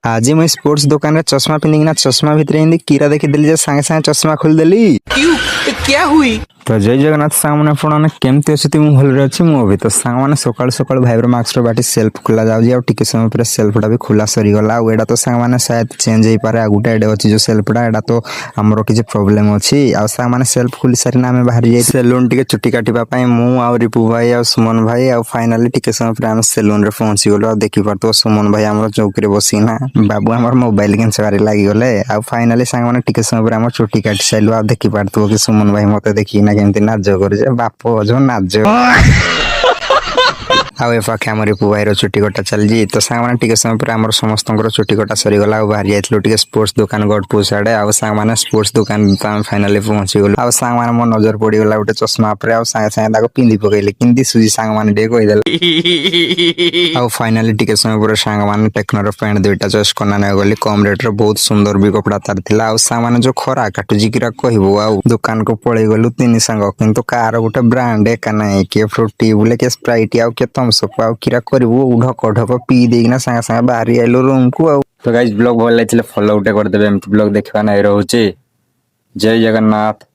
आज मुझे स्पोर्ट्स दुकान रे चश्मा पिंधिकिना चश्मा भितर एमती कीड़ा देखीदेली जे सांगे सांगे चश्मा खोलिदेली। क्या हुई? तो जय जगन्नाथ सांग मैंने केमती अच्छी मुझे भलि अच्छी मुझे तो सांग मैंने सकाल सकाल भाईर मास्क बाटी सेल्फ खोला जाऊँगी और टिके समय पर सेल्फटा भी खोला सरीगला आड़ा तो सांग मैंने शायद चेंज हो पारे गोटे एडे अच्छी जो सेल्फटा एटा तो आमर किसी प्रोब्लेम अच्छी आ सांग मैंने सेल्फ खोली सारी आम बाहर जाए सेलून टे चुटी काटापी मु रिपु भाई आ सुमन भाई आ फाइनाली टिके समय पर आम सेलून पहुंची गलु आ देखिपे सुमन भाई आम चौकी बसिना बाबू आम मोबाइल केंचबारे लगिगले आ फाइनाली सांग मैंने टिके समय पर आम चुटी काटी सारू आ देखिपे कि सुमन भाई मत देखिना केमती नाच करे बाप जो नाच आखे आम रिपु भाई चुटी कटा चलती तो सांग मैंने टिके समय पर आम समस्त चुटी कटा सरीगला बाहर जाइए स्पोर्ट्स दुकान गढ़पुर साढ़े आ सांग मैंने स्पोर्ट्स दुकान फाइनाली पहुंची गलु आ सांग मैंने मो नजर पड़गला गोटे चश्मा पर आ सांगे सांगे पिंधि पकईले कि सुजी सांग मैंने टे कहीदेला आ फाइनाली टिके समय पर सांग मैंने टेक्नोर पैंट दुईटा चॉइस करना गली कम रेट रे बहुत सुंदर भी कपड़ा तार थिला आ सांग मैंने जो खरा काटुची किरा कहबो आ दुकान को पड़े गलु तीन सांग किंतु कार गोटे ब्रांड एका नहीं किए फ्रूटी बोले कि स्प्राइट आउ के थम्सअप आउ किरा करबो ढक ढक पी देना सांगे सांगे बाहर आइलो रूम को आ तो गाइस ब्लॉग भल लागिले फॉलो उठे कर देबे एमती ब्लॉग देखबा नै रहउची। जय जगन्नाथ।